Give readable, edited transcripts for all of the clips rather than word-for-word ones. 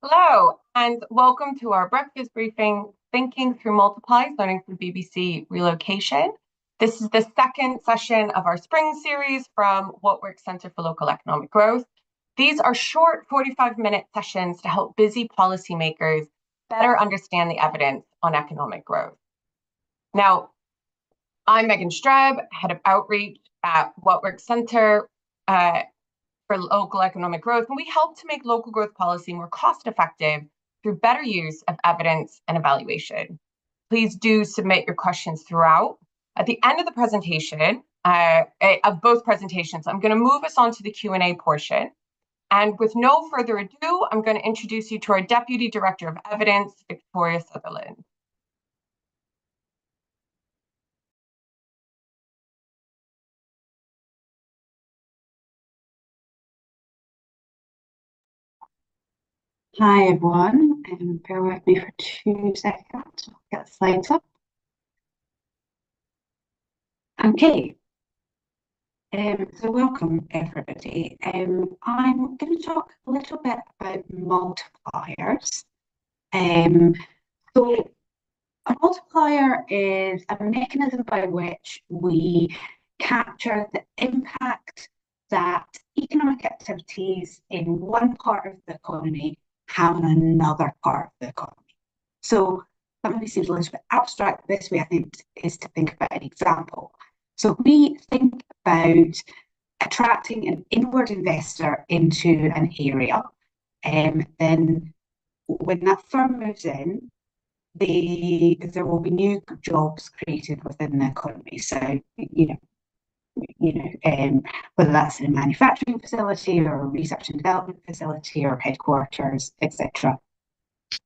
Hello, and welcome to our breakfast briefing, Thinking Through Multipliers, Learning from BBC Relocation. This is the second session of our spring series from What Works Centre for Local Economic Growth. These are short 45-minute sessions to help busy policymakers better understand the evidence on economic growth. Now, I'm Megan Streb, Head of Outreach at What Works Centre for local economic growth, and we help to make local growth policy more cost-effective through better use of evidence and evaluation. Please do submit your questions throughout. At the end of the presentation, of both presentations, I'm going to move us on to the Q&A portion. And with no further ado, I'm going to introduce you to our Deputy Director of Evidence, Victoria Sutherland. Hi everyone, bear with me for 2 seconds. I'll get the slides up. Okay, so welcome everybody. I'm going to talk a little bit about multipliers. So a multiplier is a mechanism by which we capture the impact that economic activities in one part of the economy have on another part of the economy. So that maybe seems a little bit abstract. This way, I think, is to think about an example. So we think about attracting an inward investor into an area, and then when that firm moves in, there will be new jobs created within the economy. So, whether that's in a manufacturing facility or a research and development facility or headquarters, etc.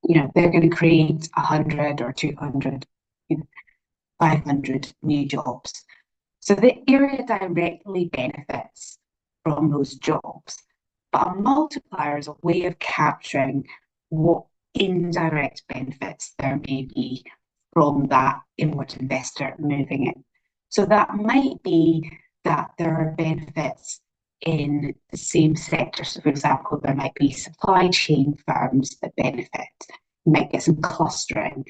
They're going to create 100 or 200, 500 new jobs. So the area directly benefits from those jobs. But a multiplier is a way of capturing what indirect benefits there may be from that inward investor moving in. So that might be that there are benefits in the same sector. So for example, there might be supply chain firms that benefit. You might get some clustering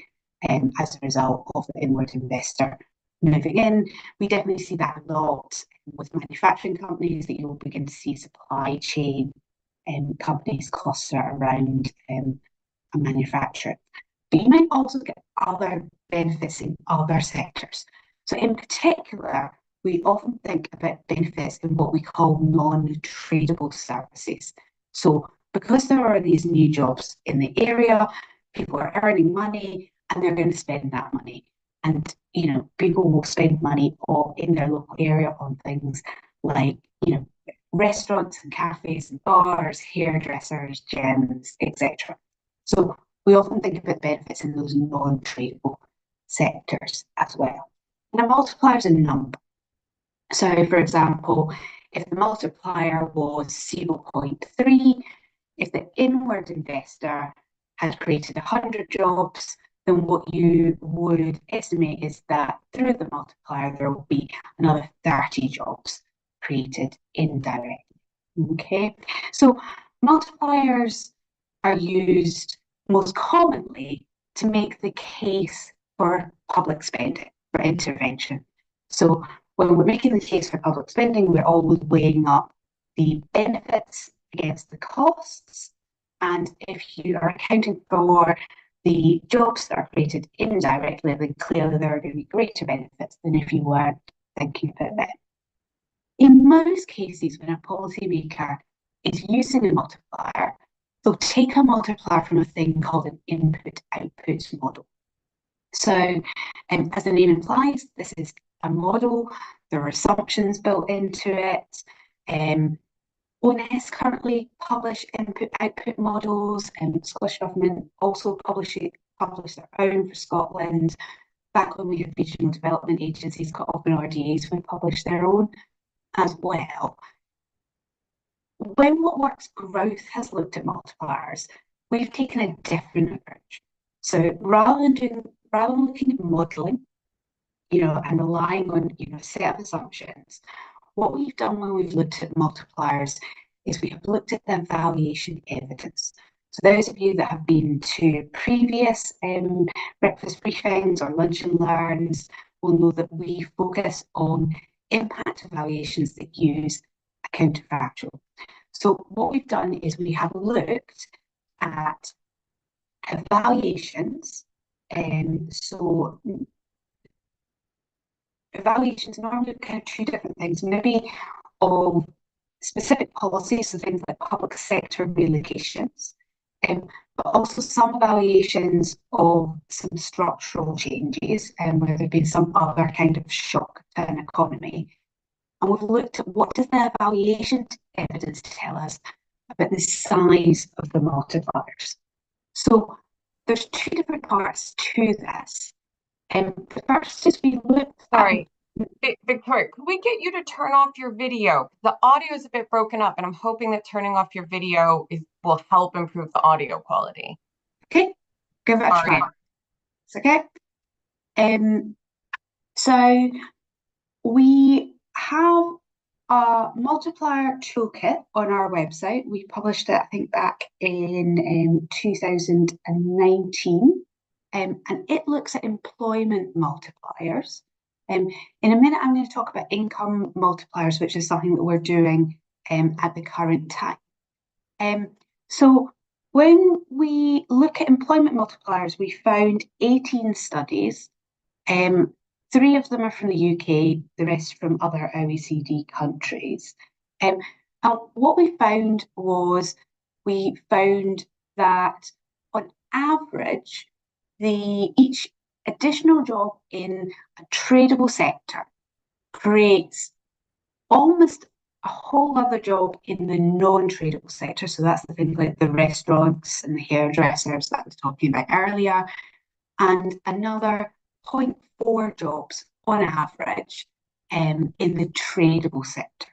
as a result of the inward investor moving in. We definitely see that a lot with manufacturing companies, that you'll begin to see supply chain companies cluster around a manufacturer. But you might also get other benefits in other sectors. So in particular, we often think about benefits in what we call non-tradable services. So because there are these new jobs in the area, people are earning money and they're going to spend that money. And, people will spend money in their local area on things like, restaurants and cafes and bars, hairdressers, gyms, etc. So we often think about benefits in those non-tradable sectors as well. And a multiplier is a number. So, for example, if the multiplier was 0.3, if the inward investor had created 100 jobs, then what you would estimate is that through the multiplier, there will be another 30 jobs created indirectly. Okay, so multipliers are used most commonly to make the case for public spending, for intervention. So when we're making the case for public spending, we're always weighing up the benefits against the costs. And if you are accounting for the jobs that are created indirectly, then clearly there are going to be greater benefits than if you weren't thinking about that. In most cases, when a policymaker is using a multiplier, they'll take a multiplier from a thing called an input-output model. So, as the name implies, this is a model. There are assumptions built into it. ONS currently publish input-output models, and the Scottish Government also publish their own for Scotland. Back when we had regional development agencies cut off in RDAs, we published their own as well. When What Works Growth has looked at multipliers, we've taken a different approach. So rather than looking at modelling, and relying on a set of assumptions, what we've done when we've looked at multipliers is we have looked at the evaluation evidence. So those of you that have been to previous breakfast briefings or lunch and learns will know that we focus on impact evaluations that use a counterfactual. So what we've done is we have looked at evaluations. So evaluations normally look at two different things, maybe of specific policies, so things like public sector relocations, but also some evaluations of some structural changes, where there's been some other kind of shock to an economy. And we've looked at what does the evaluation evidence tell us about the size of the multipliers. So there's two different parts to this. The first is we look Sorry, Victoria, could we get you to turn off your video? The audio is a bit broken up, and I'm hoping that turning off your video will help improve the audio quality. Okay, give it a try. It's okay. So we have a multiplier toolkit on our website. We published it, I think, back in 2019. And it looks at employment multipliers. In a minute, I'm going to talk about income multipliers, which is something that we're doing at the current time. So when we look at employment multipliers, we found 18 studies. 3 of them are from the UK, the rest from other OECD countries. And what we found was that on average, each additional job in a tradable sector creates almost a whole other job in the non-tradable sector. So that's the things like the restaurants and the hairdressers that I was talking about earlier, and another 0.4 jobs on average in the tradable sector.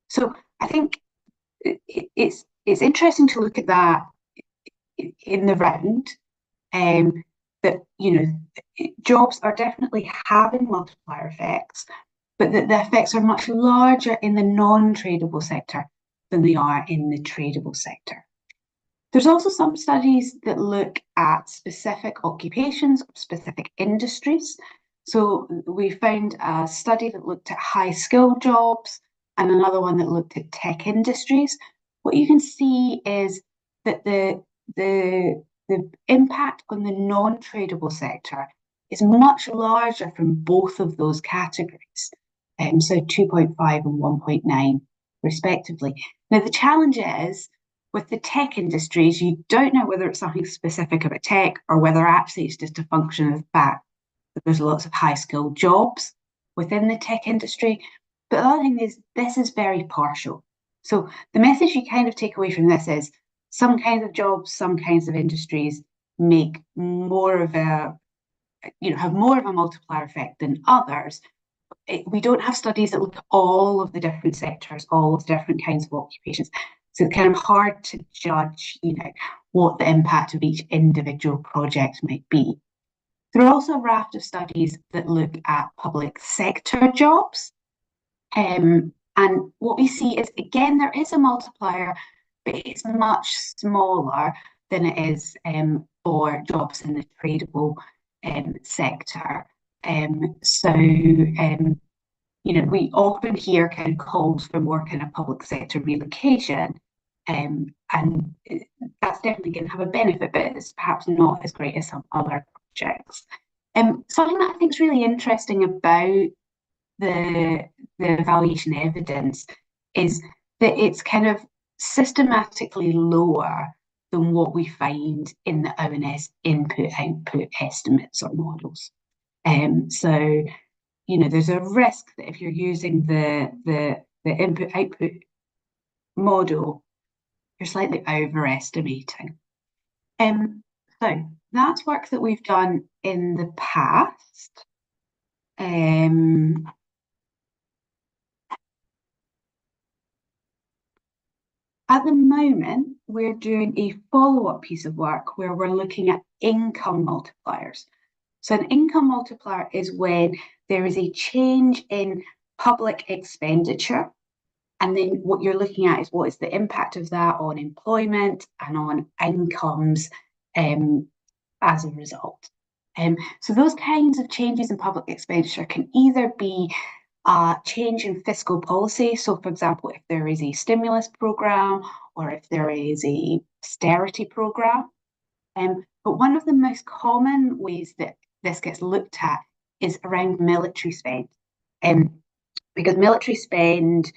So I think it's interesting to look at that in the round. That, you know, jobs are definitely having multiplier effects, but that the effects are much larger in the non-tradable sector than they are in the tradable sector. There's also some studies that look at specific occupations, specific industries. So we found a study that looked at high-skilled jobs and another one that looked at tech industries. What you can see is that the impact on the non-tradable sector is much larger from both of those categories, so 2.5 and 1.9 respectively. Now, the challenge is, with the tech industries, you don't know whether it's something specific about tech or whether actually it's just a function of the fact that there's lots of high-skilled jobs within the tech industry. But the other thing is, this is very partial. So the message you kind of take away from this is some kinds of jobs, some kinds of industries make more of a, have more of a multiplier effect than others. We don't have studies that look at all of the different sectors, all of the different kinds of occupations. So it's kind of hard to judge, what the impact of each individual project might be. There are also a raft of studies that look at public sector jobs. And what we see is, again, there is a multiplier, but it's much smaller than it is for jobs in the tradable sector. We often hear kind of calls for more kind of public sector relocation, and that's definitely going to have a benefit, but it's perhaps not as great as some other projects. Something that I think is really interesting about the evaluation evidence is that it's kind of systematically lower than what we find in the ONS input-output estimates or models. There's a risk that if you're using the input-output model, you're slightly overestimating. So that's work that we've done in the past. At the moment, we're doing a follow-up piece of work where we're looking at income multipliers. So an income multiplier is when there is a change in public expenditure And then what you're looking at is what is the impact of that on employment and on incomes as a result. So those kinds of changes in public expenditure can either be a change in fiscal policy. So, for example, if there is a stimulus program or if there is a austerity program. But one of the most common ways that this gets looked at is around military spend. Because military spend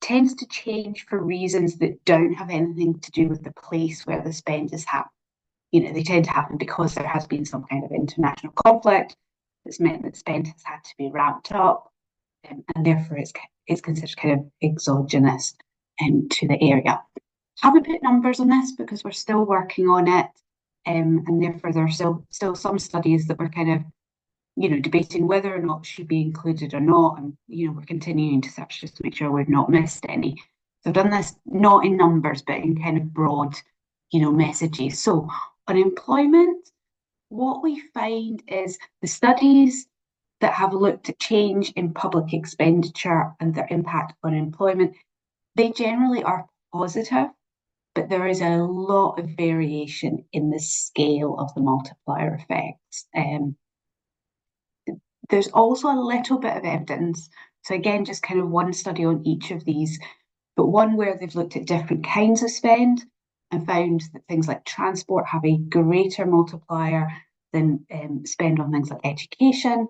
tends to change for reasons that don't have anything to do with the place where the spend is happening. They tend to happen because there has been some kind of international conflict that's meant that spend has had to be ramped up, and therefore it's considered kind of exogenous to the area. Haven't put numbers on this because we're still working on it, and therefore there are still some studies that we're kind of debating whether or not should be included or not, and we're continuing to search just to make sure we've not missed any. So I've done this not in numbers but in kind of broad messages. So on employment, what we find is the studies that have looked at change in public expenditure and their impact on employment, they generally are positive, but there is a lot of variation in the scale of the multiplier effects. There's also a little bit of evidence. So again, just kind of one study on each of these, but one where they've looked at different kinds of spend and found that things like transport have a greater multiplier than spend on things like education.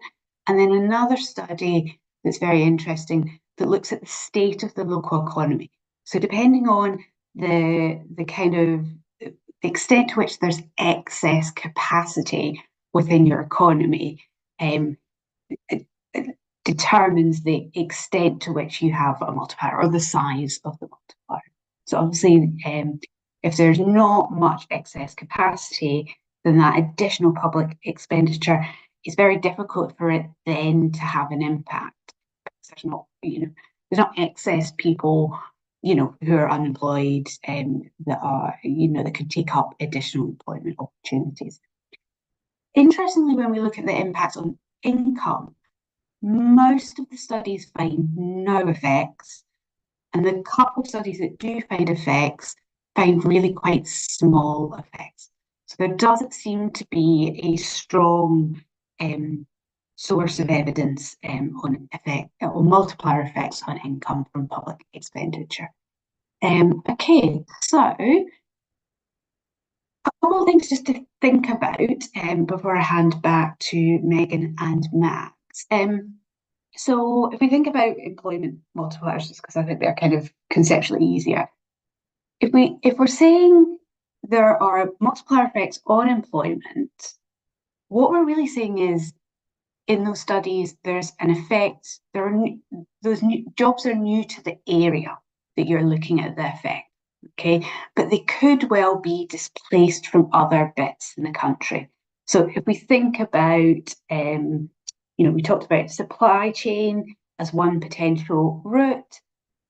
And then another study that's very interesting that looks at the state of the local economy. So depending on the kind of the extent to which there's excess capacity within your economy, it determines the extent to which you have a multiplier or the size of the multiplier. So obviously, if there's not much excess capacity, then that additional public expenditure is very difficult for it then to have an impact. There's not excess people, who are unemployed, that are, that could take up additional employment opportunities. Interestingly, when we look at the impacts on income, most of the studies find no effects, and the couple of studies that do find effects find really quite small effects. So there doesn't seem to be a strong source of evidence on multiplier effects on income from public expenditure. Okay, so a couple of things just to think about before I hand back to Megan and Max. So if we think about employment multipliers, just because I think they're kind of conceptually easier, if we're saying there are multiplier effects on employment, what we're really saying is in those studies there's an effect. Those new jobs are new to the area that you're looking at the effect. Okay, but they could well be displaced from other bits in the country. So if we think about, we talked about supply chain as one potential route.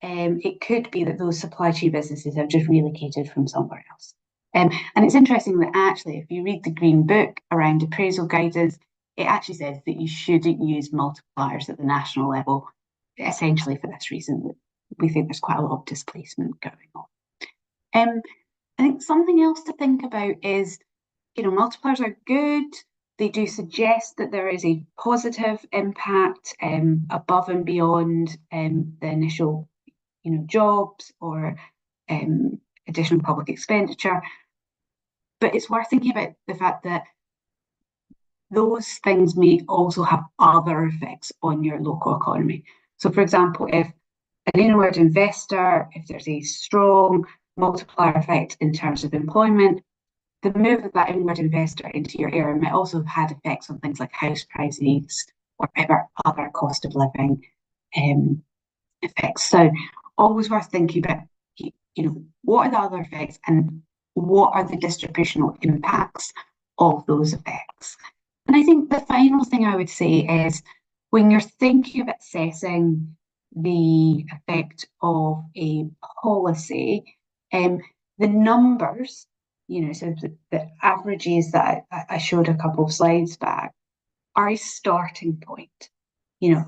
It could be that those supply chain businesses have just relocated from somewhere else. And it's interesting that actually, if you read the Green Book around appraisal guidance, it actually says that you shouldn't use multipliers at the national level, essentially for this reason, that we think there's quite a lot of displacement going on. I think something else to think about is, multipliers are good. They do suggest that there is a positive impact above and beyond the initial, jobs or additional public expenditure. But it's worth thinking about the fact that those things may also have other effects on your local economy. So, for example, if an inward investor, if there's a strong multiplier effect in terms of employment, the move of that inward investor into your area might also have had effects on things like house prices or other cost of living effects. So always worth thinking about, what are the other effects and what are the distributional impacts of those effects. And I think the final thing I would say is when you're thinking of assessing the effect of a policy, the numbers, so the averages that I showed a couple of slides back are a starting point.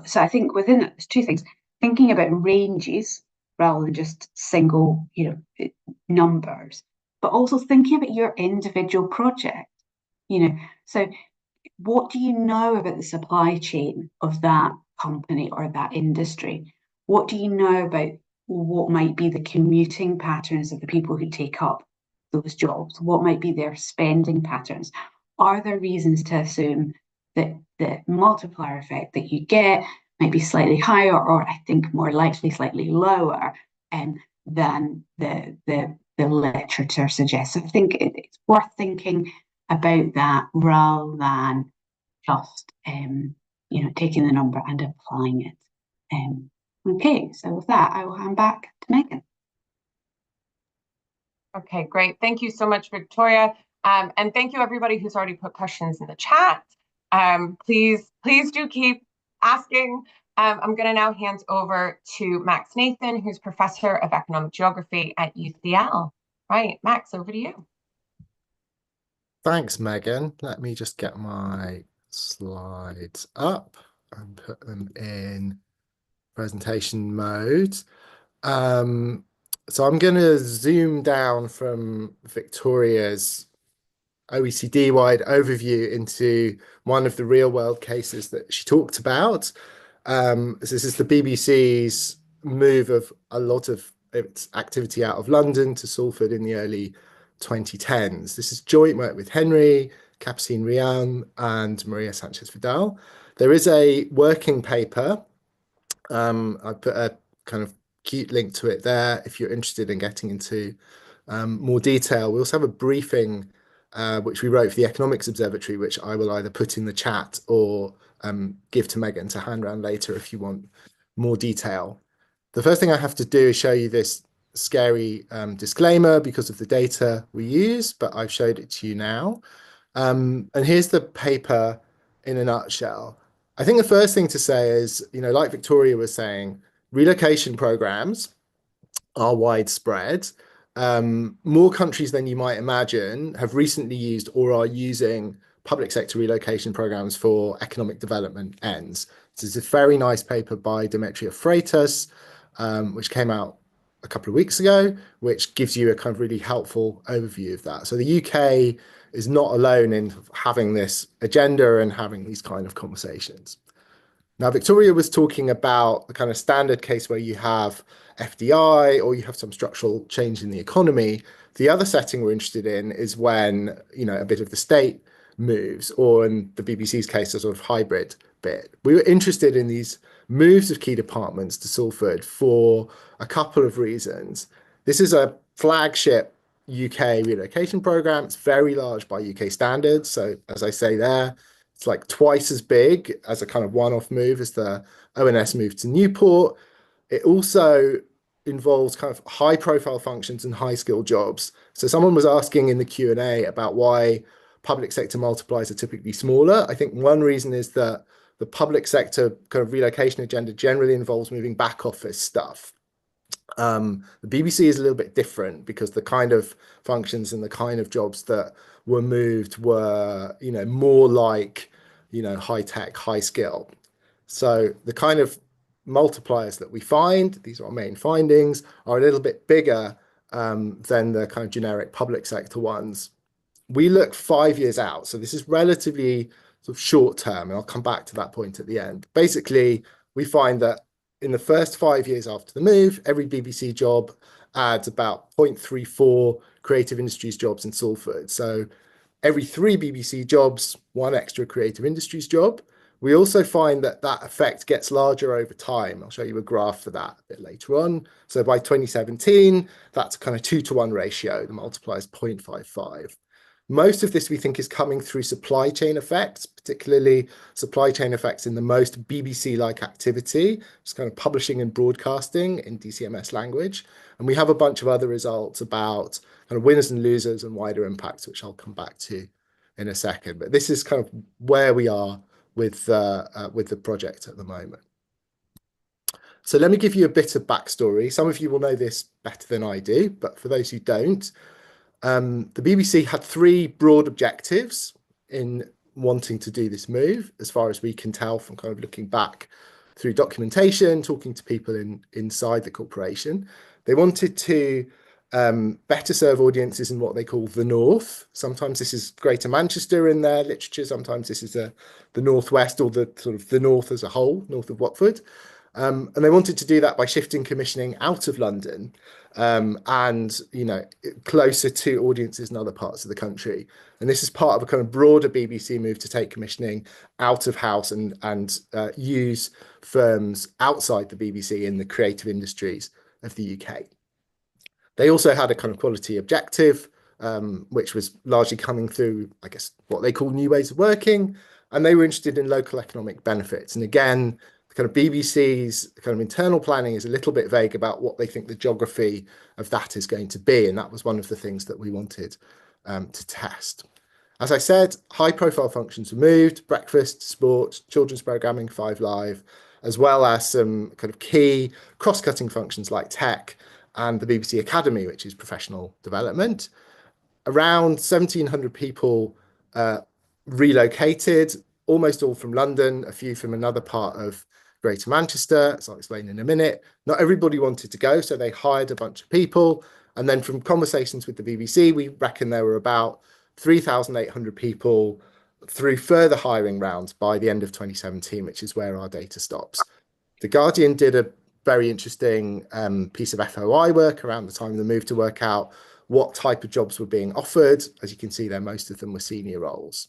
So I think within that, there's two things. Thinking about ranges rather than just single, numbers, but also thinking about your individual project. So what do you know about the supply chain of that company or that industry? What do you know about what might be the commuting patterns of the people who take up those jobs? What might be their spending patterns? Are there reasons to assume that the multiplier effect that you get might be slightly higher, or I think more likely slightly lower than the literature suggests? So I think it's worth thinking about that rather than just taking the number and applying it. Okay, so with that, I will hand back to Megan. Okay, great. Thank you so much, Victoria. And thank you everybody who's already put questions in the chat. Please do keep asking. I'm going to now hand over to Max Nathan, who's Professor of Economic Geography at UCL. Right, Max, over to you. Thanks, Megan. Let me just get my slides up and put them in presentation mode. So I'm going to zoom down from Victoria's OECD-wide overview into one of the real-world cases that she talked about. This is the BBC's move of a lot of its activity out of London to Salford in the early 2010s. This is joint work with Henry, Capucine Rian, and Maria Sanchez Vidal. There is a working paper. I put a kind of cute link to it there if you're interested in getting into more detail. We also have a briefing which we wrote for the Economics Observatory, which I will either put in the chat or give to Megan to hand around later if you want more detail. The first thing I have to do is show you this scary disclaimer because of the data we use, but I've showed it to you now. And here's the paper in a nutshell. I think the first thing to say is, like Victoria was saying, relocation programs are widespread. More countries than you might imagine have recently used or are using public sector relocation programs for economic development ends. This is a very nice paper by Demetria Freitas, which came out a couple of weeks ago, which gives you a kind of really helpful overview of that. So the UK is not alone in having this agenda and having these kind of conversations. Now, Victoria was talking about the kind of standard case where you have FDI or you have some structural change in the economy. The other setting we're interested in is when, a bit of the state moves, or in the BBC's case, a sort of hybrid bit. We were interested in these moves of key departments to Salford for a couple of reasons. This is a flagship UK relocation program. It's very large by UK standards. So as I say there, it's like twice as big as a kind of one-off move as the ONS move to Newport. It also involves kind of high-profile functions and high-skilled jobs. So someone was asking in the Q&A about why public sector multipliers are typically smaller. I think one reason is that the public sector kind of relocation agenda generally involves moving back office stuff. The BBC is a little bit different because the kind of functions and the kind of jobs that were moved were, more like, high tech, high skill. So the kind of multipliers that we find, these are our main findings, are a little bit bigger than the kind of generic public sector ones. We look 5 years out, so this is relatively sort of short term, and I'll come back to that point at the end. Basically, we find that in the first 5 years after the move, every BBC job adds about 0.34 creative industries jobs in Salford. So every 3 BBC jobs, 1 extra creative industries job. We also find that that effect gets larger over time. I'll show you a graph for that a bit later on. So by 2017, that's a kind of 2-to-1 ratio. The multiplier is 0.55. Most of this we think is coming through supply chain effects, particularly supply chain effects in the most BBC-like activity, just kind of publishing and broadcasting in DCMS language. And we have a bunch of other results about kind of winners and losers and wider impacts, which I'll come back to in a second. But this is kind of where we are with the project at the moment. So let me give you a bit of backstory. Some of you will know this better than I do, but for those who don't, the BBC had 3 broad objectives in wanting to do this move, as far as we can tell from kind of looking back through documentation, talking to people inside the corporation. They wanted to better serve audiences in what they call the North. Sometimes this is Greater Manchester in their literature. Sometimes this is the Northwest, or the sort of the North as a whole, north of Watford. And they wanted to do that by shifting commissioning out of London and, closer to audiences in other parts of the country. And this is part of a kind of broader BBC move to take commissioning out of house and use firms outside the BBC in the creative industries of the UK. They also had a kind of quality objective, which was largely coming through, I guess, what they call new ways of working. And they were interested in local economic benefits. And again, kind of BBC's kind of internal planning is a little bit vague about what they think the geography of that is going to be. And that was one of the things that we wanted to test. As I said, high profile functions were moved: breakfast, sport, children's programming, 5 Live, as well as some kind of key cross-cutting functions like tech and the BBC Academy, which is professional development. Around 1,700 people relocated, almost all from London, a few from another part of Greater Manchester, as I'll explain in a minute. Not everybody wanted to go, so they hired a bunch of people. And then from conversations with the BBC, we reckon there were about 3,800 people through further hiring rounds by the end of 2017, which is where our data stops. The Guardian did a very interesting piece of FOI work around the time of the move to work out what type of jobs were being offered. As you can see there, most of them were senior roles.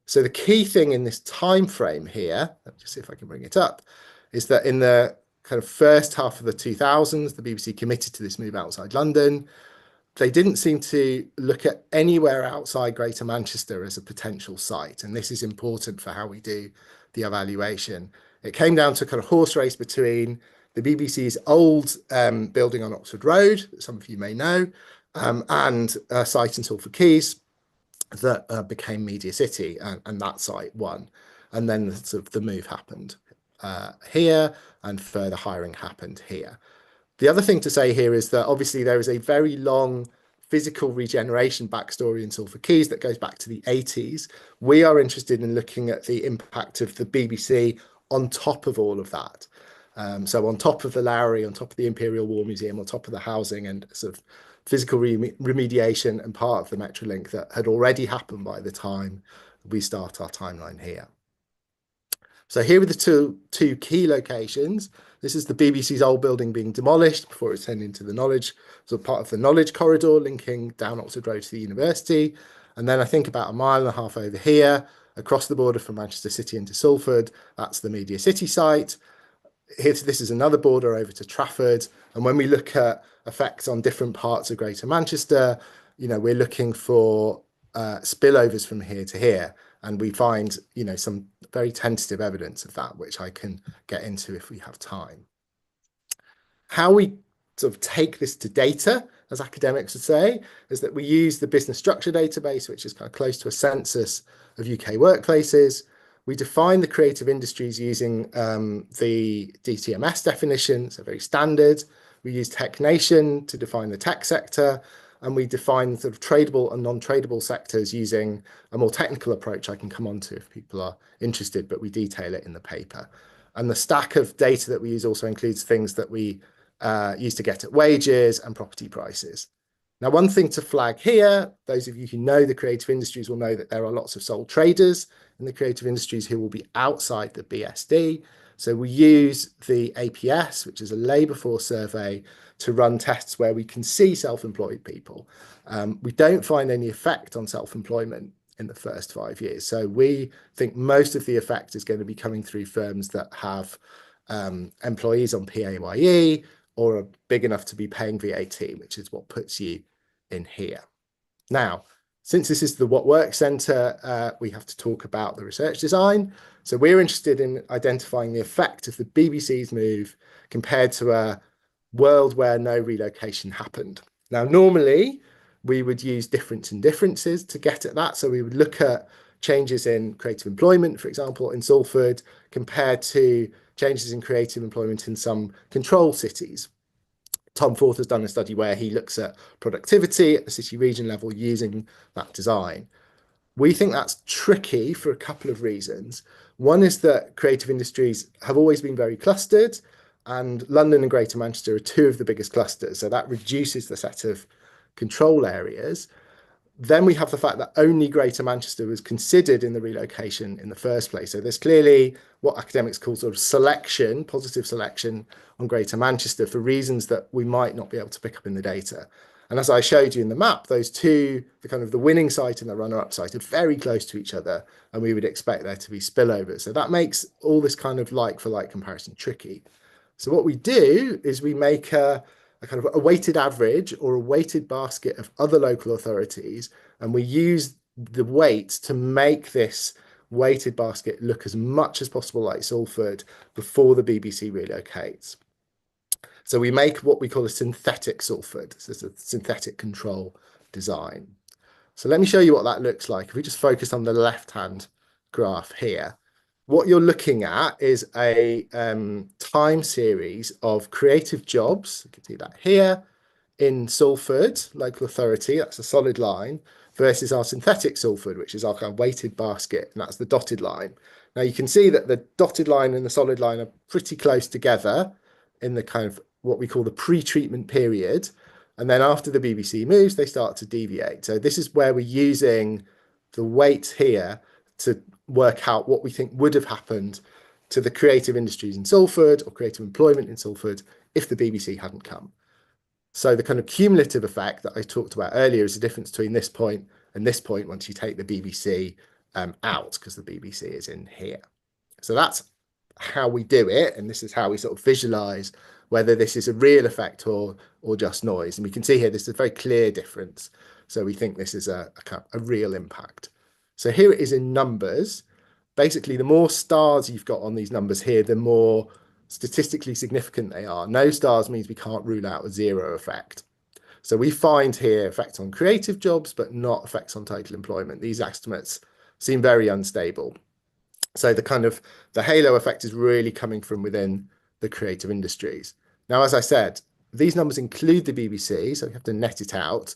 So the key thing in this time frame here, let me just see if I can bring it up, is that in the kind of first half of the 2000s, the BBC committed to this move outside London. They didn't seem to look at anywhere outside Greater Manchester as a potential site. And this is important for how we do the evaluation. It came down to a kind of horse race between the BBC's old building on Oxford Road, that some of you may know, and a site in Salford Quays that became Media City, and that site won. And then sort of the move happened here, and further hiring happened here. The other thing to say here is that obviously there is a very long physical regeneration backstory in Salford Quays that goes back to the 80s. We are interested in looking at the impact of the BBC on top of all of that. So on top of the Lowry, on top of the Imperial War Museum, on top of the housing and sort of physical remediation and part of the Metrolink that had already happened by the time we start our timeline here. So here are the two key locations. This is the BBC's old building being demolished before it's turned into the knowledge, so part of the knowledge corridor linking down Oxford Road to the university. And then I think about a mile and a half over here, across the border from Manchester City into Salford, that's the Media City site. This is another border over to Trafford. And when we look at effects on different parts of Greater Manchester, we're looking for spillovers from here to here. And we find, some very tentative evidence of that, which I can get into if we have time. How we sort of take this to data, as academics would say, is that we use the business structure database, which is kind of close to a census of UK workplaces. We define the creative industries using the DTMS definition, so very standard. We use TechNation to define the tech sector, and we define sort of tradable and non-tradable sectors using a more technical approach I can come on to if people are interested, but we detail it in the paper. And the stack of data that we use also includes things that we use to get at wages and property prices. Now, one thing to flag here, those of you who know the creative industries will know that there are lots of sole traders in the creative industries who will be outside the BSD. So we use the APS, which is a labour force survey, to run tests where we can see self-employed people. We don't find any effect on self-employment in the first 5 years. So we think most of the effect is going to be coming through firms that have employees on PAYE or are big enough to be paying VAT, which is what puts you in here. Now, since this is the What Works Centre, we have to talk about the research design. So we're interested in identifying the effect of the BBC's move compared to a world where no relocation happened. Now, normally we would use difference and differences to get at that. So we would look at changes in creative employment, for example, in Salford, compared to changes in creative employment in some control cities. Tom Forth has done a study where he looks at productivity at the city region level using that design. We think that's tricky for a couple of reasons. One is that creative industries have always been very clustered, and London and Greater Manchester are two of the biggest clusters. So that reduces the set of control areas. Then we have the fact that only Greater Manchester was considered in the relocation in the first place. So there's clearly what academics call sort of selection, positive selection on Greater Manchester for reasons that we might not be able to pick up in the data. And as I showed you in the map, those two, the kind of the winning site and the runner-up site, are very close to each other, and we would expect there to be spillover. So that makes all this kind of like-for-like comparison tricky. So what we do is we make a kind of a weighted average or a weighted basket of other local authorities, and we use the weights to make this weighted basket look as much as possible like Salford before the BBC relocates. So we make what we call a synthetic Salford. This is a synthetic control design. So let me show you what that looks like. If we just focus on the left-hand graph here, what you're looking at is a time series of creative jobs. You can see that here in Salford, local authority, that's a solid line, versus our synthetic Salford, which is our kind of weighted basket, and that's the dotted line. Now you can see that the dotted line and the solid line are pretty close together in the kind of what we call the pre-treatment period. And then after the BBC moves, they start to deviate. So this is where we're using the weights here to work out what we think would have happened to the creative industries in Salford or creative employment in Salford if the BBC hadn't come. So the kind of cumulative effect that I talked about earlier is the difference between this point and this point once you take the BBC out, because the BBC is in here. So that's how we do it, and this is how we sort of visualize whether this is a real effect or just noise. And we can see here there's a very clear difference. So we think this is a real impact. So here it is in numbers. Basically, the more stars you've got on these numbers here, the more statistically significant they are. No stars means we can't rule out a zero effect. So we find here effects on creative jobs, but not effects on total employment. These estimates seem very unstable. So the halo effect is really coming from within the creative industries. Now, as I said, these numbers include the BBC, so we have to net it out.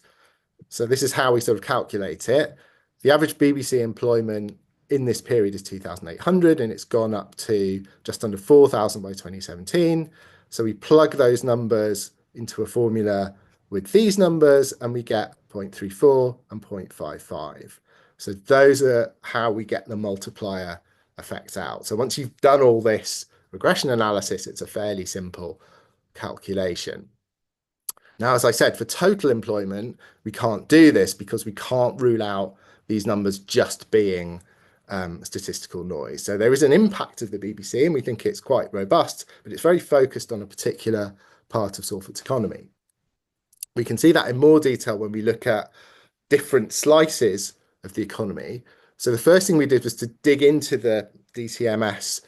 So this is how we sort of calculate it. The average BBC employment in this period is 2,800, and it's gone up to just under 4,000 by 2017. So we plug those numbers into a formula with these numbers, and we get 0.34 and 0.55. So those are how we get the multiplier effect out. So once you've done all this regression analysis, it's a fairly simple calculation. Now, as I said, for total employment, we can't do this because we can't rule out these numbers just being statistical noise. So there is an impact of the BBC, and we think it's quite robust, but it's very focused on a particular part of Salford's economy. We can see that in more detail when we look at different slices of the economy. So the first thing we did was to dig into the DCMS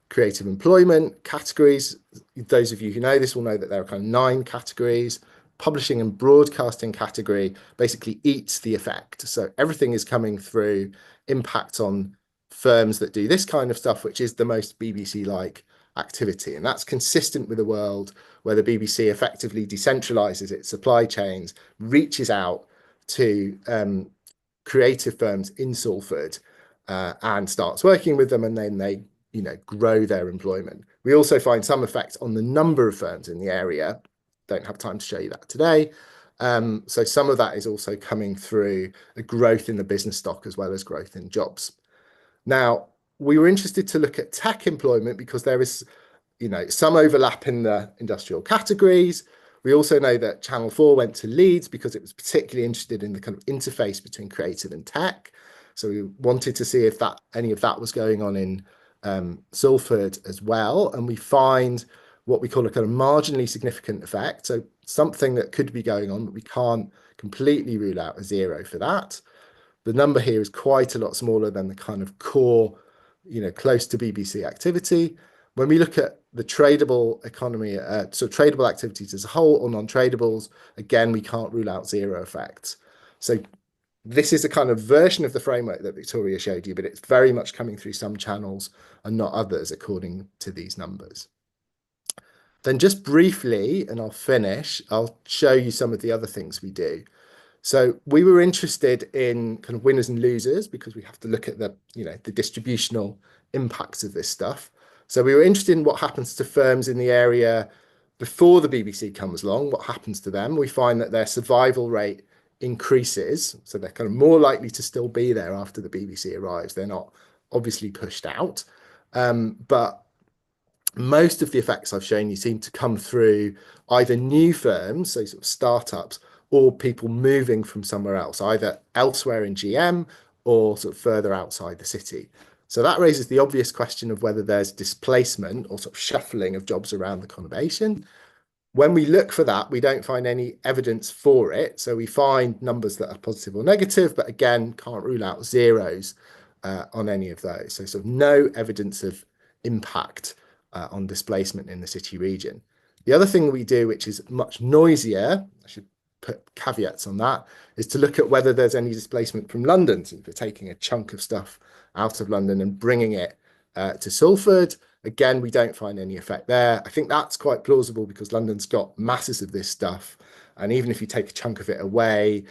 creative employment categories. Those of you who know this will know that there are kind of 9 categories. Publishing and broadcasting category basically eats the effect. So everything is coming through impact on firms that do this kind of stuff, which is the most BBC-like activity. And that's consistent with a world where the BBC effectively decentralizes its supply chains, reaches out to creative firms in Salford and starts working with them, and then they grow their employment. We also find some effect on the number of firms in the area. Don't have time to show you that today. So some of that is also coming through a growth in the business stock as well as growth in jobs. Now, we were interested to look at tech employment because there is some overlap in the industrial categories. We also know that Channel 4 went to Leeds because it was particularly interested in the kind of interface between creative and tech. So we wanted to see if any of that was going on in Salford as well. And we find what we call a kind of marginally significant effect. So something that could be going on, but we can't completely rule out a zero for that. The number here is quite a lot smaller than the kind of core, close to BBC activity. When we look at the tradable economy, so tradable activities as a whole or non-tradables, again, we can't rule out zero effects. So this is a kind of version of the framework that Victoria showed you, but it's very much coming through some channels and not others according to these numbers. Then just briefly, and I'll finish, I'll show you some of the other things we do. So we were interested in kind of winners and losers because we have to look at the, the distributional impacts of this stuff. So we were interested in what happens to firms in the area before the BBC comes along, what happens to them. We find that their survival rate increases. So they're kind of more likely to still be there after the BBC arrives. They're not obviously pushed out. But most of the effects I've shown you seem to come through either new firms, so sort of startups, or people moving from somewhere else, either elsewhere in GM or sort of further outside the city. So that raises the obvious question of whether there's displacement or sort of shuffling of jobs around the conurbation. When we look for that, we don't find any evidence for it. So we find numbers that are positive or negative, but again, can't rule out zeros on any of those. So sort of no evidence of impact on displacement in the city region. The other thing we do, which is much noisier, I should put caveats on that, is to look at whether there's any displacement from London. So if you're taking a chunk of stuff out of London and bringing it to Salford, again, we don't find any effect there. I think that's quite plausible because London's got masses of this stuff. And even if you take a chunk of it away,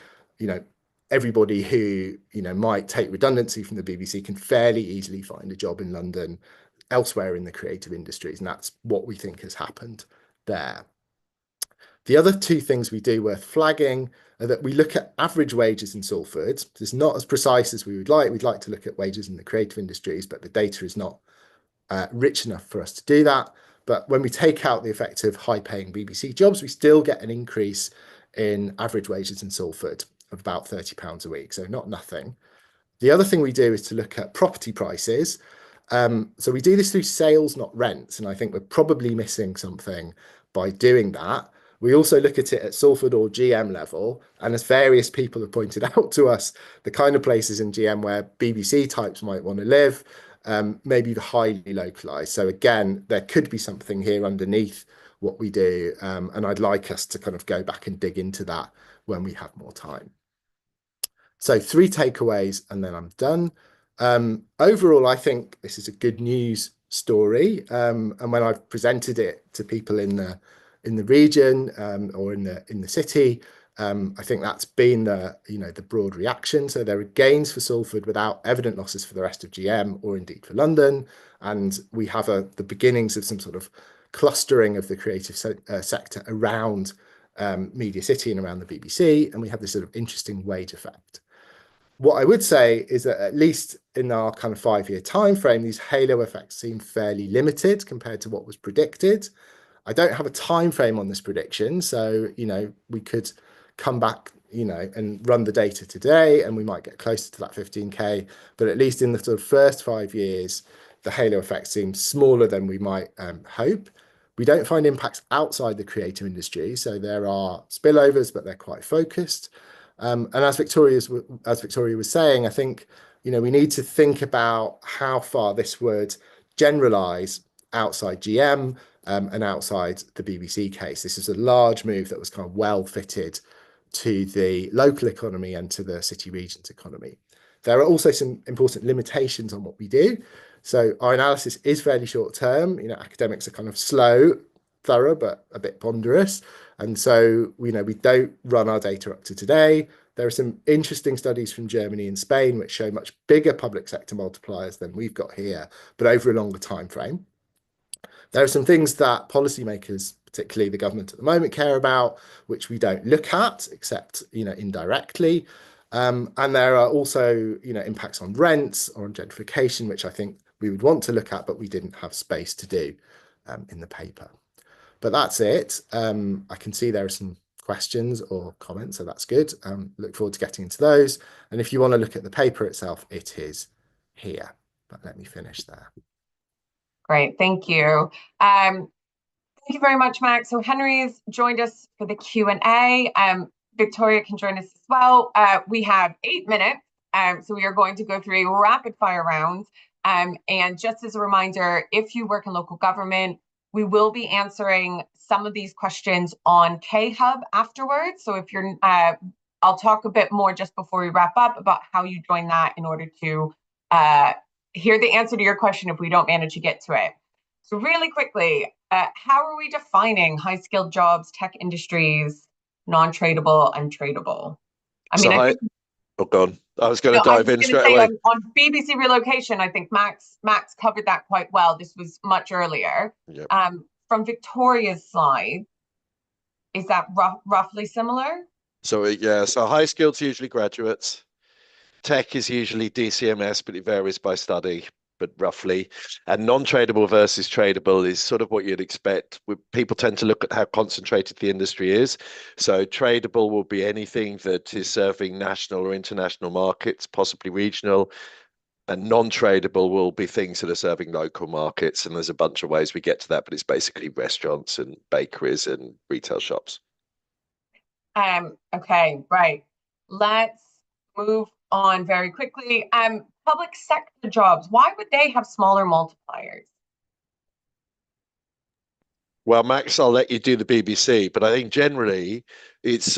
everybody who, might take redundancy from the BBC can fairly easily find a job in London elsewhere in the creative industries. And that's what we think has happened there. The other two things we do worth flagging are that we look at average wages in Salford. It's not as precise as we would like. We'd like to look at wages in the creative industries, but the data is not rich enough for us to do that. But when we take out the effect of high-paying BBC jobs, we still get an increase in average wages in Salford of about £30 a week, so not nothing. The other thing we do is to look at property prices. So we do this through sales, not rents, and I think we're probably missing something by doing that. We also look at it at Salford or GM level, and as various people have pointed out to us, the kind of places in GM where BBC types might want to live, maybe highly localized. So again, there could be something here underneath what we do, and I'd like us to kind of go back and dig into that when we have more time. So 3 takeaways, and then I'm done. Overall, I think this is a good news story, and when I've presented it to people in the region or in the city, I think that's been the broad reaction. So there are gains for Salford without evident losses for the rest of GM or indeed for London, and we have the beginnings of some sort of clustering of the creative sector around Media City and around the BBC, and we have this sort of interesting wage effect. What I would say is that at least in our kind of 5-year time frame, these halo effects seem fairly limited compared to what was predicted. I don't have a time frame on this prediction, so we could come back and run the data today and we might get closer to that 15k, but at least in the sort of first 5 years the halo effect seems smaller than we might hope. We don't find impacts outside the creative industry, so there are spillovers, but they're quite focused. And as Victoria was saying, I think we need to think about how far this would generalize outside GM and outside the BBC case. This is a large move that was kind of well fitted to the local economy and to the city region's economy. There are also some important limitations on what we do. So our analysis is fairly short term. Academics are kind of slow, thorough, but a bit ponderous. And so, we don't run our data up to today. There are some interesting studies from Germany and Spain which show much bigger public sector multipliers than we've got here, but over a longer time frame. There are some things that policymakers, particularly the government at the moment, care about, which we don't look at, except indirectly. And there are also impacts on rents or on gentrification, which I think we would want to look at, but we didn't have space to do in the paper. But that's it. I can see there are some questions or comments, so that's good. Look forward to getting into those. And if you want to look at the paper itself, it is here. But let me finish there. Great, thank you. Thank you very much, Max. So Henry's joined us for the Q&A. Victoria can join us as well. We have 8 minutes, so we are going to go through a rapid fire round. And just as a reminder, if you work in local government, we will be answering some of these questions on K-Hub afterwards. So if you're, I'll talk a bit more just before we wrap up about how you join that in order to hear the answer to your question if we don't manage to get to it. So really quickly, how are we defining high-skilled jobs, tech industries, non-tradable, and tradable? I mean, I think oh, go on. I was going to I dive was in going to straight say away. on BBC relocation, I think Max covered that quite well. This was much earlier. Yep. From Victoria's slide, is that roughly similar? So yeah, so high skilled usually graduates. Tech is usually DCMS, but it varies by study, but roughly. And non-tradable versus tradable is sort of what you'd expect. People tend to look at how concentrated the industry is. So tradable will be anything that is serving national or international markets, possibly regional. And non-tradable will be things that are serving local markets. And there's a bunch of ways we get to that, but it's basically restaurants and bakeries and retail shops. Okay, right. Let's move on very quickly. Public sector jobs, why would they have smaller multipliers? Well, Max, I'll let you do the BBC, but I think generally it's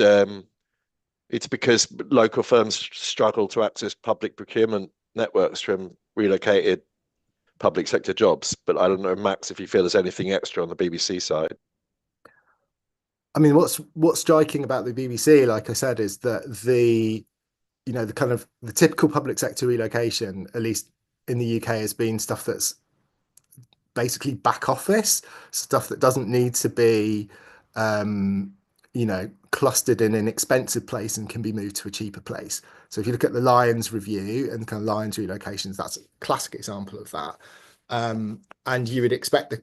because local firms struggle to access public procurement networks from relocated public sector jobs. But I don't know, Max, if you feel there's anything extra on the BBC side. I mean, what's striking about the BBC, like I said, is that the kind of the typical public sector relocation, at least in the UK, has been stuff that's basically back office stuff that doesn't need to be, clustered in an expensive place and can be moved to a cheaper place. So if you look at the Lions review and kind of Lions relocations, that's a classic example of that. And you would expect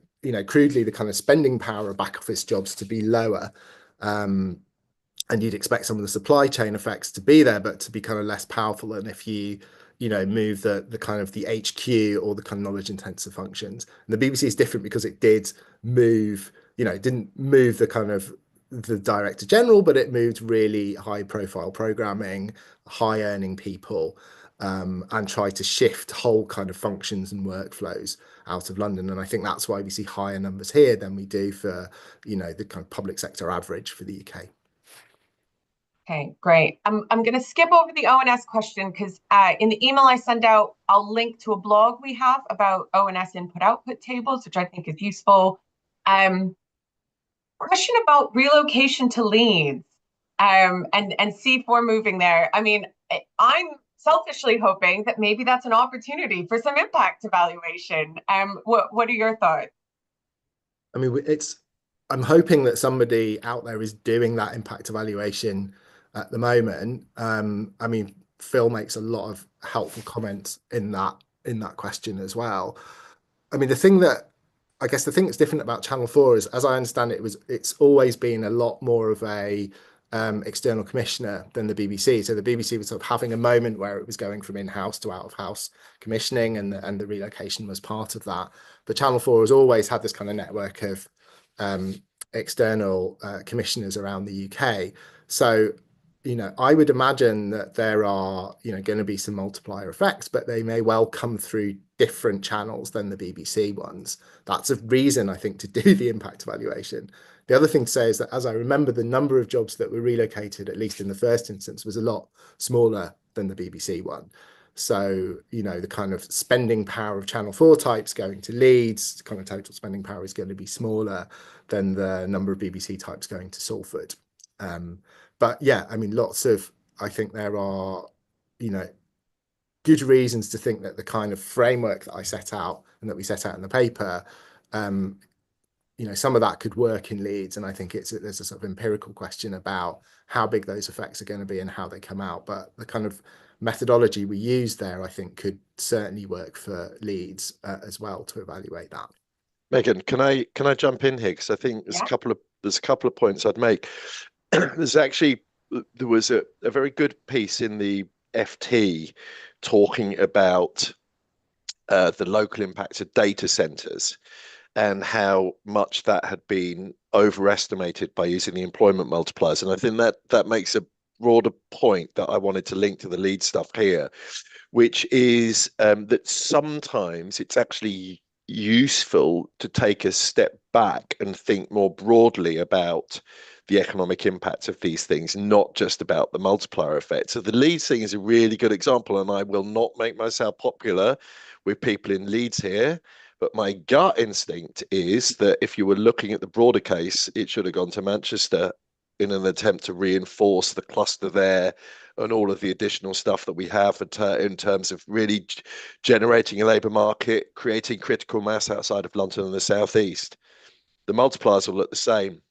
crudely, the kind of spending power of back office jobs to be lower. And you'd expect some of the supply chain effects to be there, but to be kind of less powerful than if you move the kind of the HQ or the kind of knowledge intensive functions. And the BBC is different because it did move, it didn't move the kind of the director general, but it moved really high profile programming, high earning people, and tried to shift whole kind of functions and workflows out of London. And I think that's why we see higher numbers here than we do for, the kind of public sector average for the UK. Okay, great. I'm going to skip over the ONS question because in the email I send out, I'll link to a blog we have about ONS input-output tables, which I think is useful. Question about relocation to Leeds and C4 moving there. I mean, I'm selfishly hoping that maybe that's an opportunity for some impact evaluation. What are your thoughts? I mean, I'm hoping that somebody out there is doing that impact evaluation at the moment. I mean, Phil makes a lot of helpful comments in that question as well. I mean, the thing that's different about Channel 4 is, as I understand it, it's always been a lot more of a external commissioner than the BBC. So the BBC was sort of having a moment where it was going from in-house to out-of-house commissioning, and the relocation was part of that. But Channel 4 has always had this kind of network of external commissioners around the UK. So I would imagine that there are, going to be some multiplier effects, but they may well come through different channels than the BBC ones. That's a reason, I think, to do the impact evaluation. The other thing to say is that, as I remember, the number of jobs that were relocated, at least in the first instance, was a lot smaller than the BBC one. So, the kind of spending power of Channel 4 types going to Leeds, kind of total spending power is going to be smaller than the number of BBC types going to Salford. But yeah, I mean, I think there are, good reasons to think that the kind of framework that I set out and that we set out in the paper, some of that could work in Leeds. And I think there's a sort of empirical question about how big those effects are going to be and how they come out. But the kind of methodology we use there, I think, could certainly work for Leeds as well to evaluate that. Megan, can I jump in here? Because I think there's a couple of points I'd make. There was a very good piece in the FT talking about the local impact of data centers and how much that had been overestimated by using the employment multipliers. And I think that makes a broader point that I wanted to link to the lead stuff here, which is that sometimes it's actually useful to take a step back and think more broadly about the economic impact of these things, not just about the multiplier effect. So the Leeds thing is a really good example, and I will not make myself popular with people in Leeds here, but my gut instinct is that if you were looking at the broader case, it should have gone to Manchester in an attempt to reinforce the cluster there all of the additional stuff that we have in terms of really generating a labour market, creating critical mass outside of London and the southeast. The multipliers will look the same.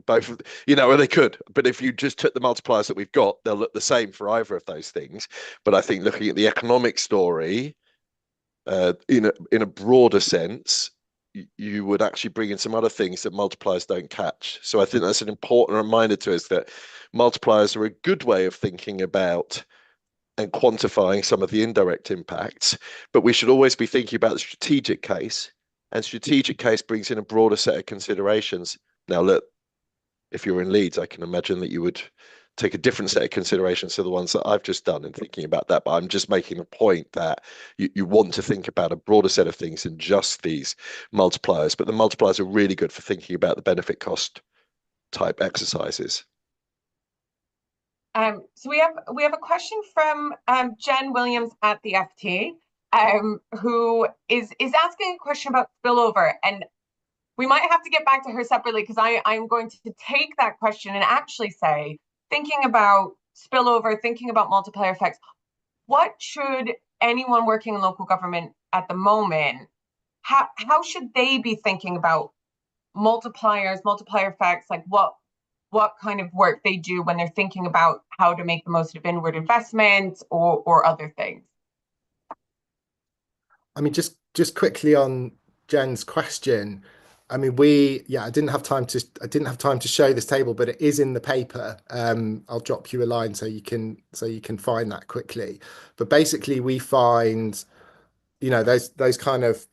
Both, or they could, but if you just took the multipliers that we've got, they'll look the same for either of those things. But I think looking at the economic story, in a broader sense, you would actually bring in some other things that multipliers don't catch. So I think that's an important reminder to us that multipliers are a good way of thinking about and quantifying some of the indirect impacts, but we should always be thinking about the strategic case, and strategic case brings in a broader set of considerations. Now, look, if you're in Leeds, I can imagine that you would take a different set of considerations to the ones that I've just done in thinking about that. But I'm just making a point that you want to think about a broader set of things than just these multipliers. But the multipliers are really good for thinking about the benefit cost type exercises. So we have a question from Jen Williams at the FT, who is asking a question about spillover, and we might have to get back to her separately because I'm going to take that question and actually say, thinking about spillover, thinking about multiplier effects, what should anyone working in local government at the moment, how should they be thinking about multipliers, multiplier effects, like what kind of work they do when they're thinking about how to make the most of inward investment or other things? I mean, just quickly on Jen's question. I mean, I didn't have time to show this table, but it is in the paper. I'll drop you a line so you can find that quickly. But basically, we find, those kind of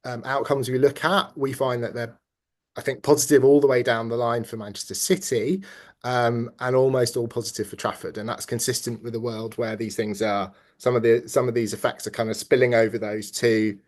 outcomes we look at, we find that they're, I think, positive all the way down the line for Manchester City, and almost all positive for Trafford, and that's consistent with a world where these things are, some of these effects are kind of spilling over those two,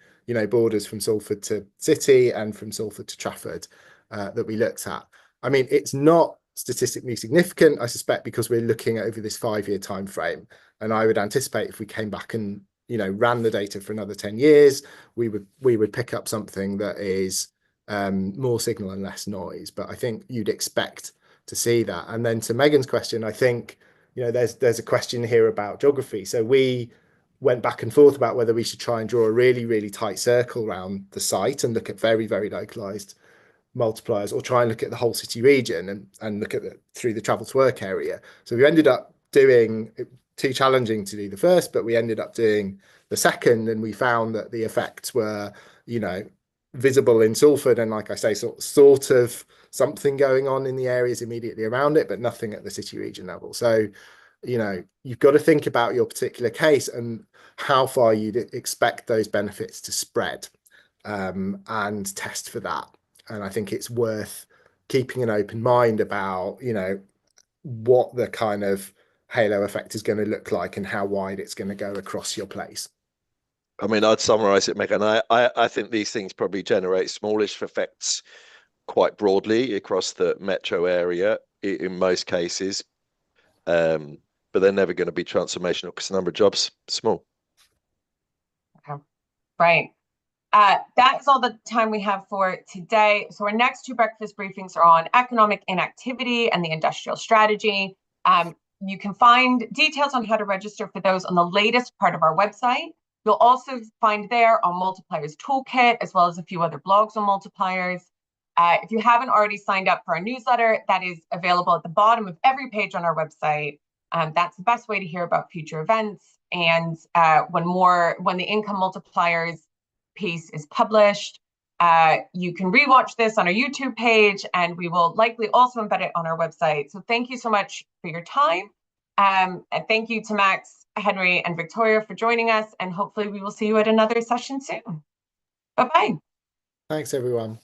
borders from Salford to City and from Salford to Trafford, that we looked at. I mean, it's not statistically significant, I suspect, because we're looking at over this 5-year time frame, and I would anticipate if we came back and ran the data for another 10 years, we would pick up something that is more signal and less noise. But I think you'd expect to see that. And then to Megan's question, I think there's a question here about geography. So we went back and forth about whether we should try and draw a really, really tight circle around the site and look at very, very localized multipliers, or try and look at the whole city region and look at through the travel to work area. So we ended up doing, too challenging to do the first, but we ended up doing the second, and we found that the effects were, visible in Salford, and like I say, sort of something going on in the areas immediately around it, but nothing at the city region level. So, you've got to think about your particular case and how far you'd expect those benefits to spread, and test for that. And I think it's worth keeping an open mind about, what the kind of halo effect is going to look like and how wide it's going to go across your place. I mean, I'd summarize it, Megan. I think these things probably generate smallish effects quite broadly across the metro area in most cases, but they're never going to be transformational because the number of jobs are small. Okay, right. That is all the time we have for today. So our next 2 breakfast briefings are on economic inactivity and the industrial strategy. You can find details on how to register for those on the latest part of our website. You'll also find there on Multipliers Toolkit, as well as a few other blogs on multipliers. If you haven't already signed up for our newsletter, that is available at the bottom of every page on our website. That's the best way to hear about future events. And when the income multipliers piece is published, you can rewatch this on our YouTube page, and we will likely also embed it on our website. So thank you so much for your time. And thank you to Max, Henry, and Victoria for joining us, and hopefully we will see you at another session soon. Bye-bye. Thanks, everyone.